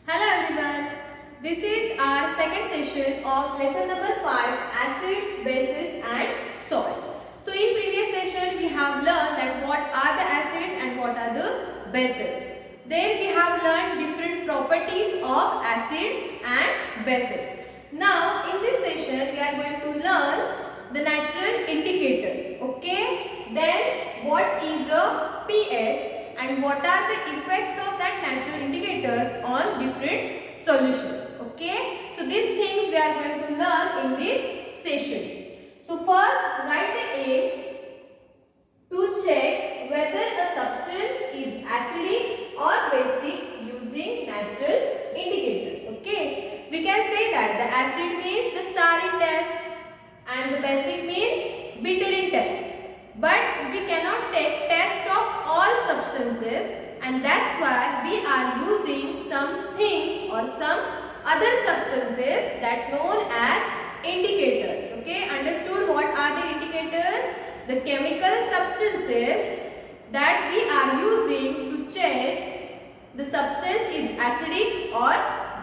Hello everyone. This is our second session of lesson number 5, acids, bases and salts. So in previous session we have learned that what are the acids and what are the bases. Then we have learned different properties of acids and bases. Now in this session we are going to learn the natural indicators. Okay. Then what is a pH and what are the effects of that natural indicators on different solutions. Okay. So these things we are going to learn in this session. So first write the A to check whether a substance is acidic or basic using natural indicators. Okay. We can say that the acid means the sarin test and the basic means bittering test. But we cannot take test of all substances, and that's why we are using some things or some other substances that known as indicators. Okay, understood what are the indicators? The chemical substances that we are using to check the substance is acidic or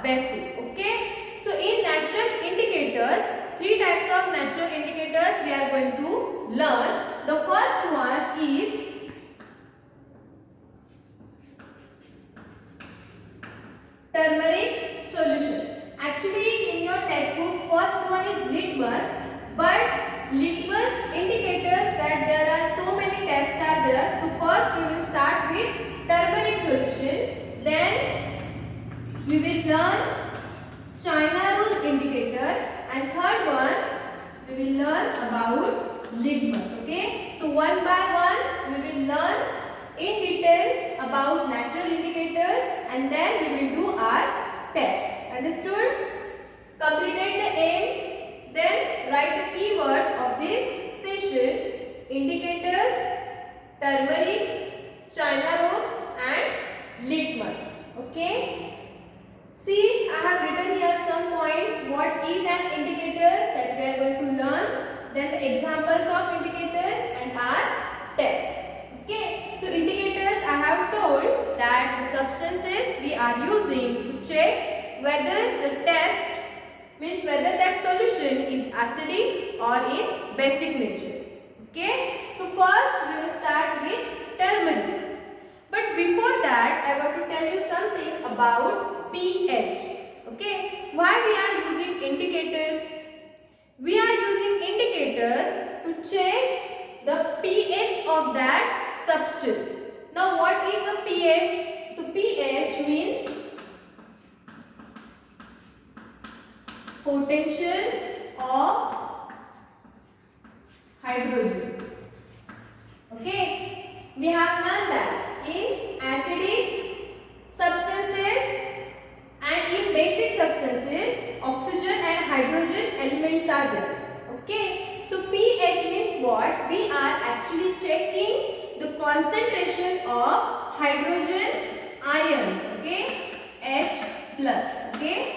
basic. Okay, so in natural indicators, three types of natural indicators we are going to learn. The first one is turmeric solution. Actually in your textbook first one is litmus, but litmus indicators that there are so many tests are there. So first we will start with turmeric solution, then we will learn China rose indicator, and third one we will learn about litmus. Okay, so one by one we will learn in detail about natural indicators and then we will do our test. Understood? Completed the aim, then write the keywords of this session: indicators, turmeric, China rose and litmus. Okay. See, I have written here some points. What is an indicator that we are going to learn. Then the examples of indicators and our test. Okay. So indicators I have told that the substances we are using to check whether the test means whether that solution is acidic or in basic nature. Okay. So first we will start with turmeric. But before that I want to tell you something about pH. Okay. Why we are using indicators? We are using indicators to check the pH of that substance. Now what is the pH? So pH means potential of hydrogen. Okay. We have learned that in acidic substances and in basic substances, oxygen and hydrogen elements are there. Okay. So pH means what? We are actually checking the concentration of hydrogen ions. Okay. H plus. Okay.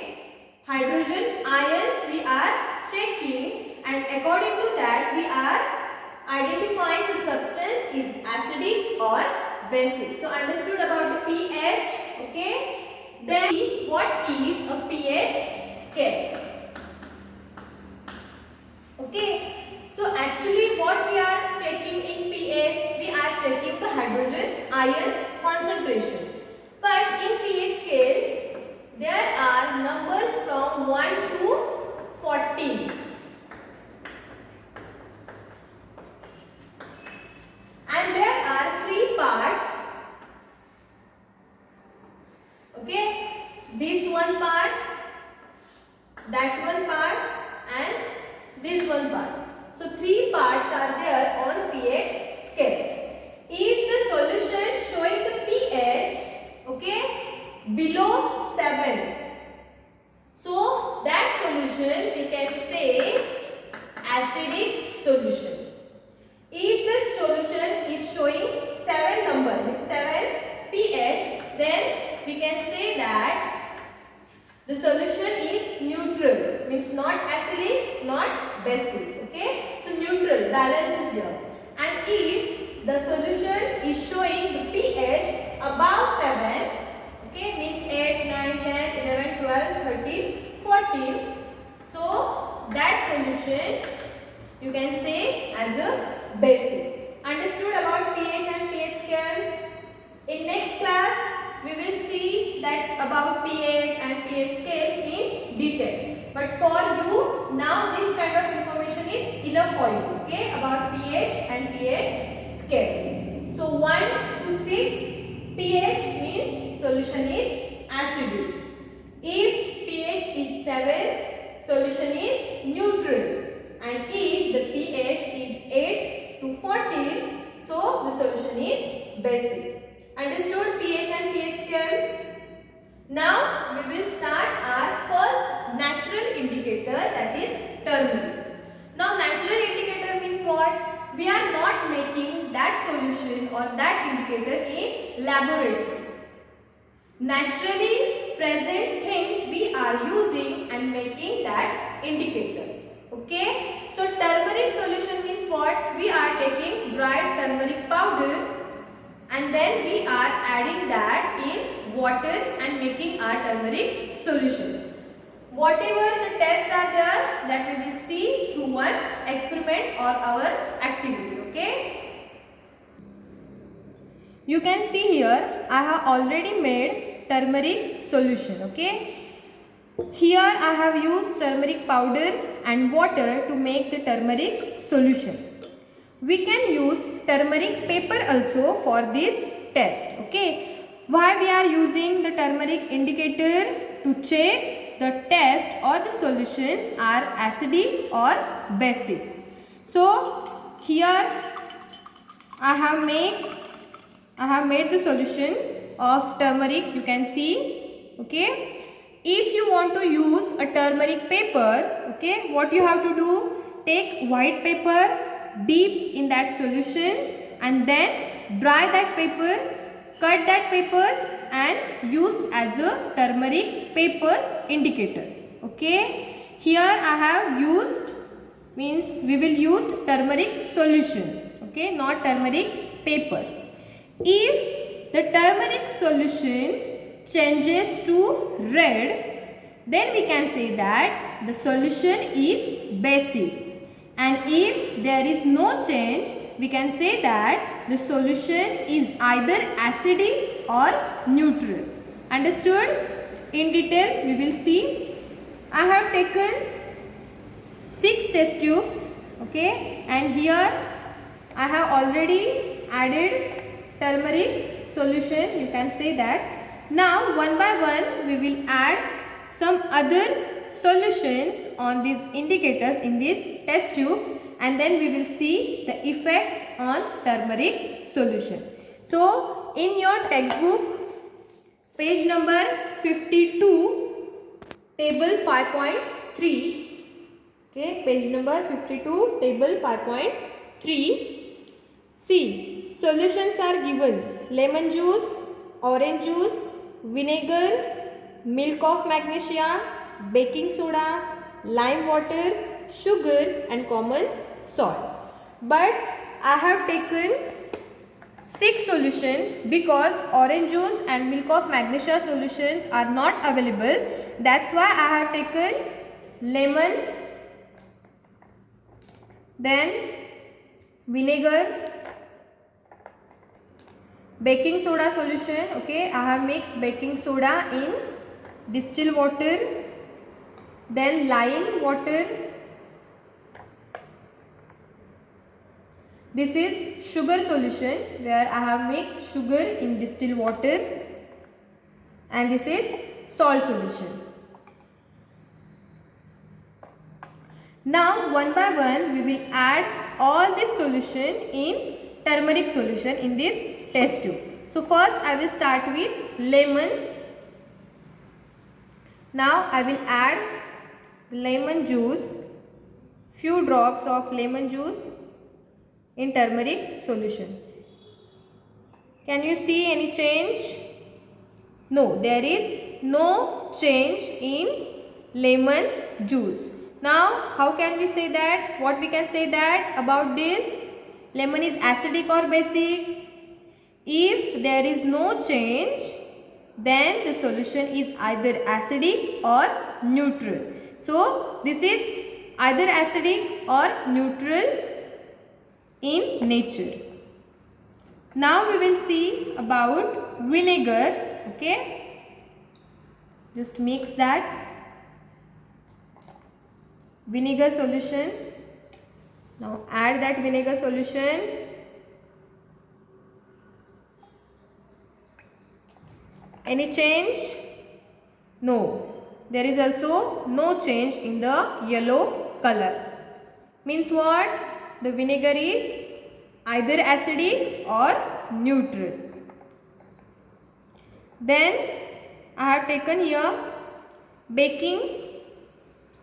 Hydrogen ions we are checking, and according to that we are identifying the substance is acidic or basic. So understood about the pH. Okay. Then what is a pH scale? Okay. So actually what we are checking in pH, we are checking the hydrogen ions concentration. But in pH scale there are numbers from 1 to 14. And there are three parts. Okay, this one part, that one part and this one part. So three parts are there on pH scale. If the solution showing the pH, okay, below 7, so that solution we can say acidic solution. If the solution is showing 7 number, means 7 pH, then we can say that the solution is neutral, means not acidic, not basic. Okay, so neutral, balance is there. And if the solution is showing the pH above 7, okay, means 8, 9, 10, 12, 13, 14. So that solution you can say as a basic. Understood about pH and pH scale? In next class we will see that about pH and pH scale in detail. But for you now this kind of information is enough for you. Okay, about pH and pH scale. So 1 to 6 pH means solution is acidic. If pH is 7, solution is neutral. And if the pH is 8 to 14, so the solution is basic. Understood pH and pH scale? Now we will start our first natural indicator, that is turmeric. Now natural indicator means what? We are not making that solution or that indicator in laboratory. Naturally present things we are using and making that indicators. Okay, so turmeric solution means what? We are taking dried turmeric powder and then we are adding that in water and making our turmeric solution. Whatever the tests are there, that we will see through one experiment or our activity. Okay, you can see here I have already made turmeric solution. Okay, here I have used turmeric powder and water to make the turmeric solution. We can use turmeric paper also for this test. Okay, why we are using the turmeric indicator? To check the test or the solutions are acidic or basic. So here I have made the solution of turmeric, you can see. Okay, if you want to use a turmeric paper, okay, what you have to do? Take white paper, dip in that solution and then dry that paper, cut that papers and use as a turmeric papers indicators. Okay, here I have used, means we will use turmeric solution. Okay, not turmeric paper. If the turmeric solution changes to red, then we can say that the solution is basic. And if there is no change, we can say that the solution is either acidic or neutral. Understood? In detail we will see. I have taken 6 test tubes. Okay, and here I have already added turmeric solution, you can say that. Now one by one we will add some other solutions on these indicators in this test tube and then we will see the effect on turmeric solution. So in your textbook page number 52 table 5.3, okay, page number 52 table 5.3, see solutions are given: lemon juice, orange juice, vinegar, milk of magnesia, baking soda, lime water, sugar and common salt. But I have taken 6 solutions because orange juice and milk of magnesia solutions are not available. That's why I have taken lemon, then vinegar, baking soda solution. Okay, I have mixed baking soda in distilled water, then lime water. This is sugar solution where I have mixed sugar in distilled water, and this is salt solution. Now one by one we will add all this solution in turmeric solution in this test tube. So first I will start with lemon. Now I will add lemon juice, few drops of lemon juice in turmeric solution. Can you see any change? No, there is no change in lemon juice. Now how can we say that? What we can say that about this? Lemon is acidic or basic? If there is no change, then the solution is either acidic or neutral. So this is either acidic or neutral in nature. Now we will see about vinegar. Okay, just mix that vinegar solution. Now add that vinegar solution. Any change? No. There is also no change in the yellow color. Means what? The vinegar is either acidic or neutral. Then I have taken here baking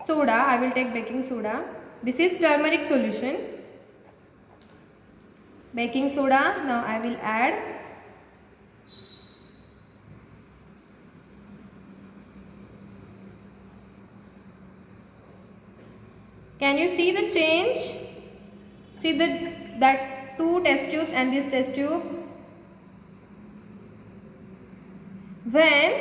soda. I will take baking soda. This is turmeric solution. Baking soda. Now I will add. Can you see the change? See that two test tubes and this test tube. When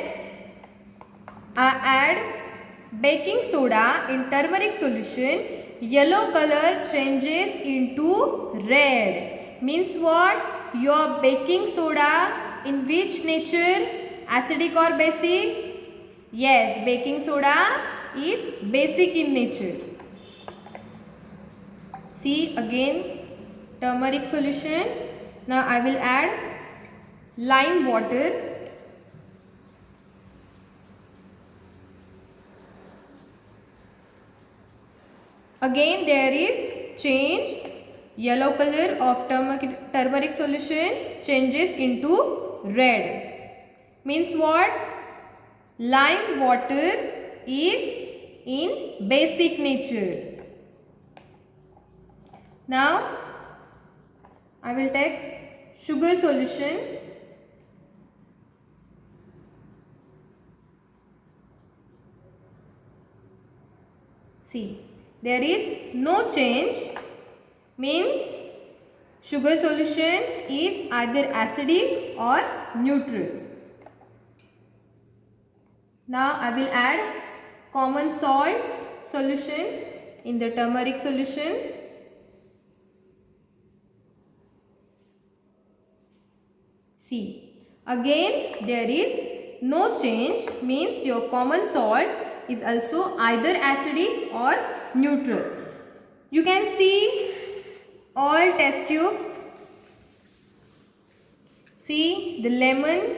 I add baking soda in turmeric solution, yellow color changes into red. Means what? Your baking soda in which nature? Acidic or basic? Yes, baking soda is basic in nature. See again turmeric solution. Now I will add lime water. Again there is change. Yellow color of turmeric solution changes into red. Means what? Lime water is in basic nature. Now I will take sugar solution. See, there is no change. Means sugar solution is either acidic or neutral. Now I will add common salt solution in the turmeric solution. See, again there is no change, means your common salt is also either acidic or neutral. You can see all test tubes. See the lemon,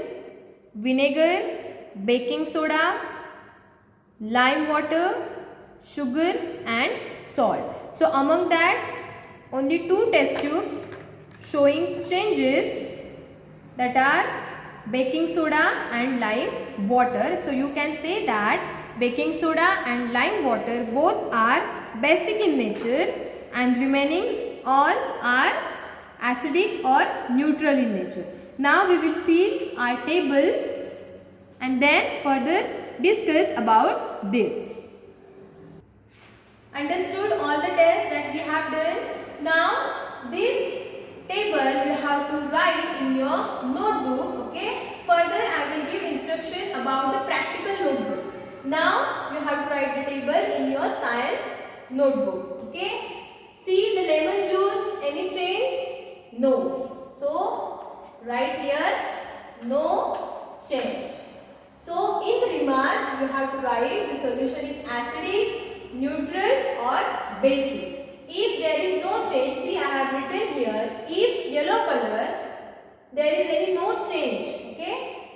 vinegar, baking soda, lime water, sugar and salt. So among that only two test tubes showing changes, that are baking soda and lime water. So you can say that baking soda and lime water both are basic in nature and remaining all are acidic or neutral in nature. Now we will fill our table and then further discuss about this. Understood all the tests that we have done? Now this table you have to write in your notebook. Okay, further I will give instruction about the practical notebook. Now you have to write the table in your science notebook. Okay, see the lemon juice, any change? No. So write here no change. So in the remark you have to write the solution is acidic, neutral or basic. If there is no change, see I have written here, if yellow color, there is any no change, okay.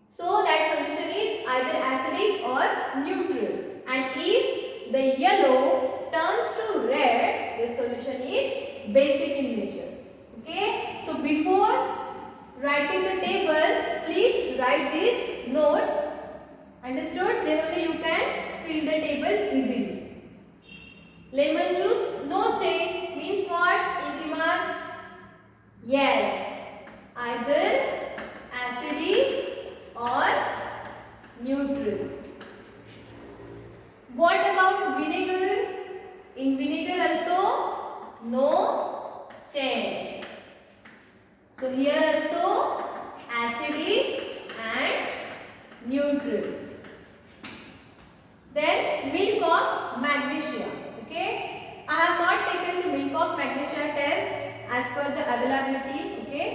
So that solution is either acidic or neutral. And if the yellow turns to red, the solution is basic in nature, okay. So before writing the table, please write this note. Understood? Then only you can fill the table easily. Lemon juice, no change means what? In remark? Yes, either acidic or neutral. What about vinegar? In vinegar also no change. So here also acidic and neutral. Then milk of magnesia. Okay, I have not taken the milk of magnesia test as per the availability. Okay,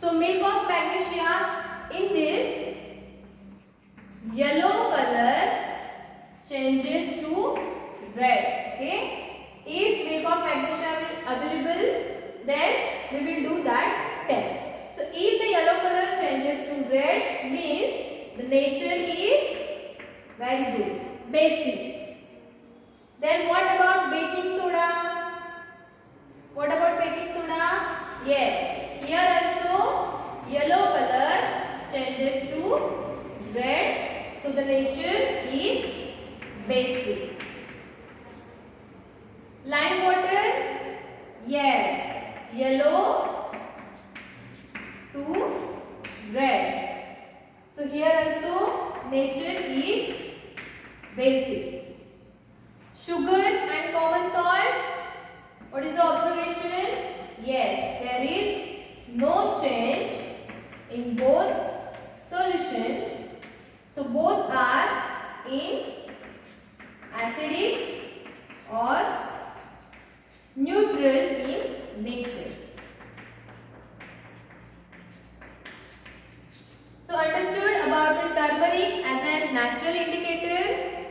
so milk of magnesia, in this yellow color changes to red. Okay, if milk of magnesia is available, then we will do that test. So if the yellow color changes to red, means the nature is very good, basic. Then what about baking soda? What about baking soda? Yes, here also yellow color changes to red, so the nature is basic. Lime water? Yes, yellow to red. So here also nature is basic. Sugar and common salt, what is the observation? Yes, there is no change in both solution. So both are in acidic or neutral in nature. So understood about the turmeric as a natural indicator?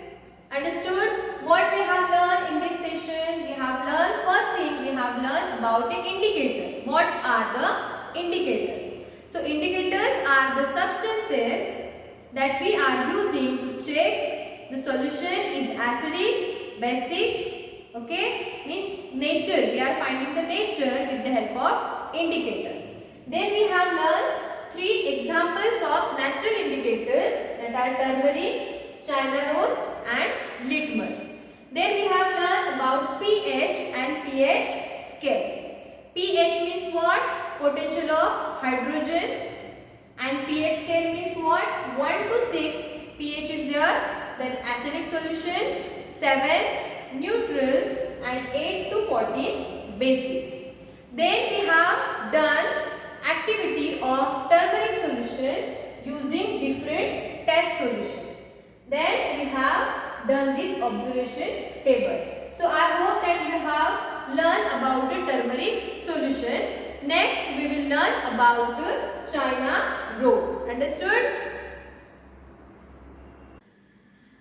Understood what we have learned in this session? We have learned, first thing we have learned about the indicators. What are the indicators? So indicators are the substances that we are using to check the solution is acidic, basic, okay, means nature. We are finding the nature with the help of indicators. Then we have learned three examples of natural indicators, that are turmeric, China rose and litmus. Then we have learned about pH and pH scale. pH means what? Potential of hydrogen, and pH scale means what? 1 to 6 pH is there, then acidic solution, 7 neutral, and 8 to 14 basic. Then we have done activity of turmeric solution using different test solution. Then we have done this observation table. So I hope that you have learned about the turmeric solution. Next we will learn about the China rose. Understood?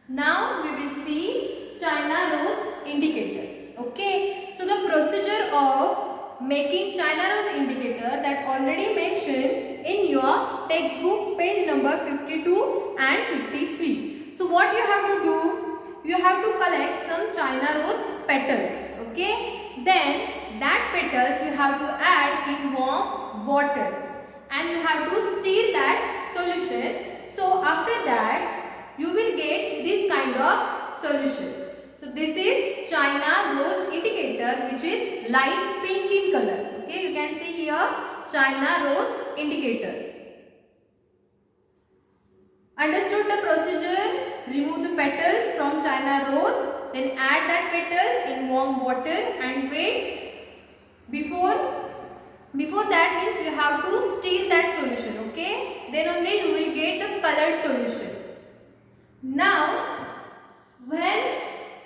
Now we will see China rose indicator. Okay. So the procedure of making China rose indicator that already mentioned in your textbook page number 52 and 53. So what you have to do? You have to collect some China rose petals. Okay. Then that petals you have to add in warm water and you have to stir that solution. So after that you will get this kind of solution. So this is China rose indicator, which is light pink in color. Okay, you can see here China rose indicator. Understood the procedure? Remove the petals from China rose, then add that petals in warm water and wait. Before that means you have to stir that solution. Okay, then only you will get the colored solution. Now when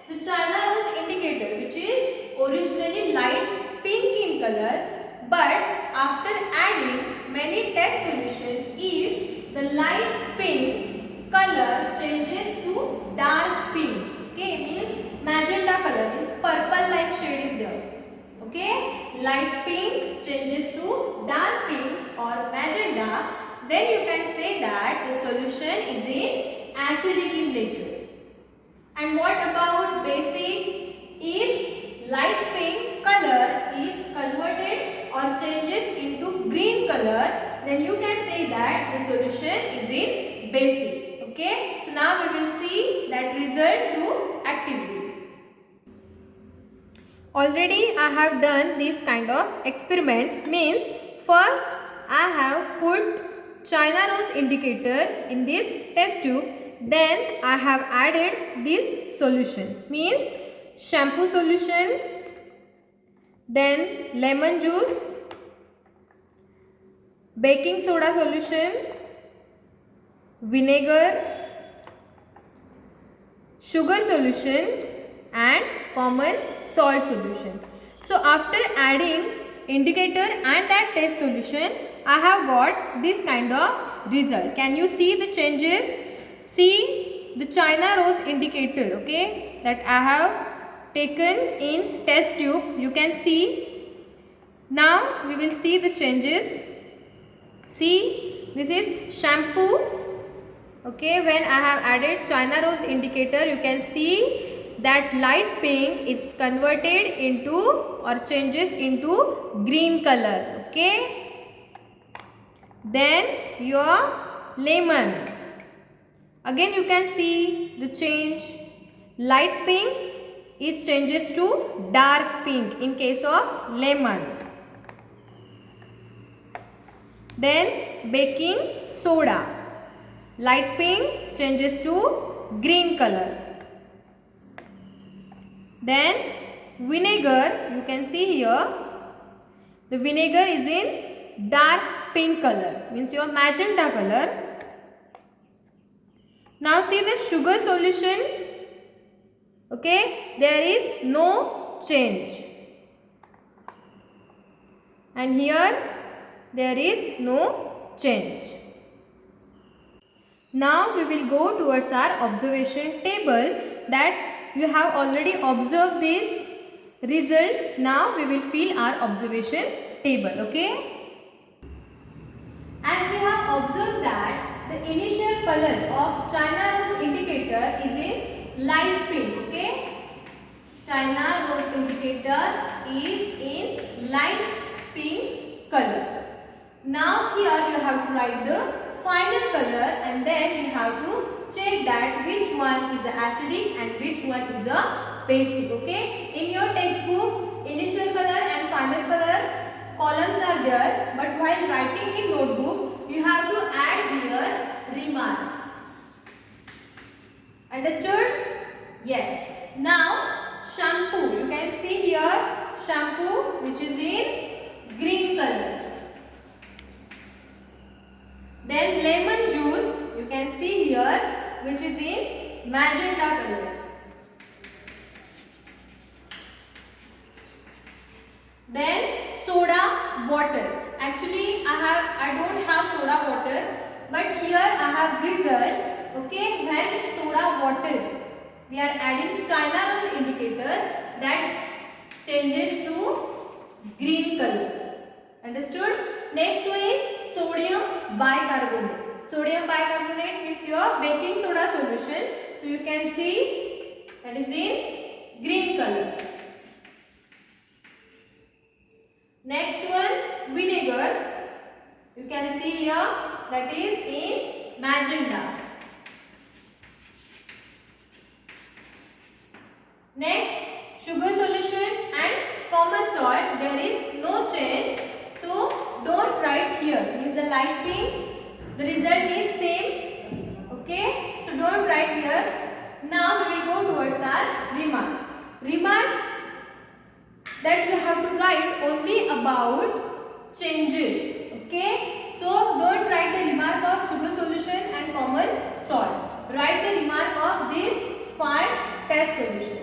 the China rose indicator, which is originally light pink in color, but after adding many test solutions, if the light pink color changes to dark pink, okay, means magenta color, means purple like shade is there. Okay, light pink changes to dark pink or magenta, then you can say that the solution is in acidic in nature. And what about basic? If light pink color is converted or changes into green color, then you can say that the solution is in basic. Okay. So now we will see that result through activity. Already I have done this kind of experiment, means first I have put China rose indicator in this test tube. Then I have added these solutions, means shampoo solution, then lemon juice, baking soda solution, vinegar, sugar solution and common salt solution. So after adding indicator and that test solution, I have got this kind of result. Can you see the changes? See the China rose indicator, okay, that I have taken in test tube. You can see. Now we will see the changes. See, this is shampoo. Okay, when I have added China rose indicator, you can see that light pink is converted into or changes into green color. Okay, then your lemon. Again you can see the change. Light pink is changes to dark pink in case of lemon. Then baking soda. Light pink changes to green color. Then vinegar, you can see here, the vinegar is in dark pink color, means your magenta color. Now see the sugar solution, okay, there is no change. And here there is no change. Now we will go towards our observation table that you have already observed this result. Now we will fill our observation table, okay. As we have observed that the initial color of China rose indicator is in light pink, okay. China rose indicator is in light pink color. Now here you have to write the final color and then you have to check that which one is the acidic and which one is a basic, okay. In your textbook, initial color and final color columns are there, but while writing in notebook, you have to add here remark. Understood? Yes. Now shampoo, you can see here shampoo which is in green color. Then lemon juice, you can see here, which is in magenta color. Then soda water. Actually, I don't have soda water, but here I have result. Okay, when soda water, we are adding China rose indicator, that changes to green color. Understood? Next one is sodium bicarbonate. Sodium bicarbonate is your baking soda solution. So you can see that is in green color. Next one, vinegar. You can see here that is in magenta. Next, sugar solution and common salt, there is no change. So don't write here. Means the light pink, the result is same. Okay. So don't write here. Now we will go towards our remark. Remark that you have to write only about changes. Okay. So don't write the remark of sugar solution and common salt. Write the remark of these 5 test solutions.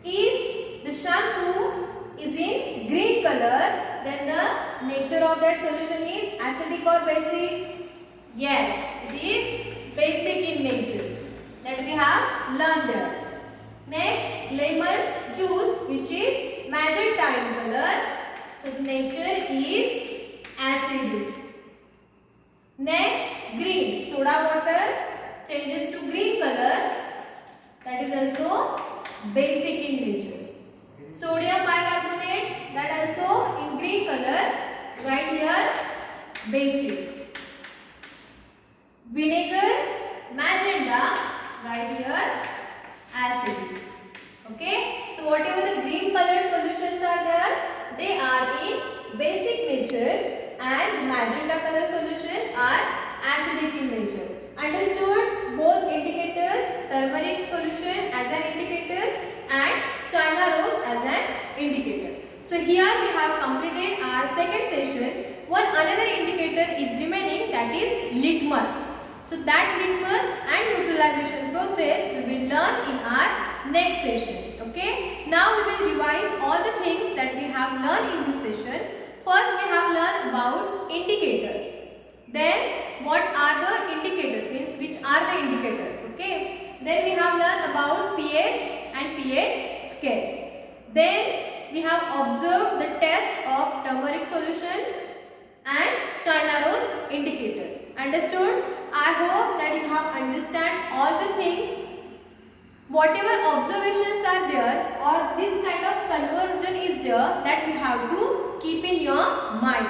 If the shampoo is in green color, then the nature of that solution is acidic or basic? Yes, it is basic in nature. That we have learned there. Next, lemon juice, which is magenta in color. So the nature is acidic. Next, green, soda water changes to green color. That is also basic in nature. Sodium bicarbonate, that also in green color, right here basic. Vinegar, magenta, right here acidic. Okay. So whatever the green colored solutions are there, they are in basic nature, and magenta color solution are acidic in nature. Understood? Both indicators, turmeric solution as an indicator and China rose as an indicator. So here we have completed our second session. One another indicator is remaining, that is litmus. So that litmus and neutralization process we will learn in our next session. Okay. Now we will revise all the things that we have learned in this session. First we have learned about indicators. Then what are the indicators, means which are the indicators. Okay. Then we have learned about pH and pH scale. Then we have observed the test of turmeric solution and China rose indicators. Understood? I hope that you have understand all the things. Whatever observations are there or this kind of conversion is there, that we have to keep in your mind.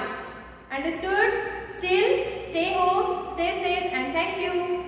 Understood? Still, stay home, stay safe, and thank you.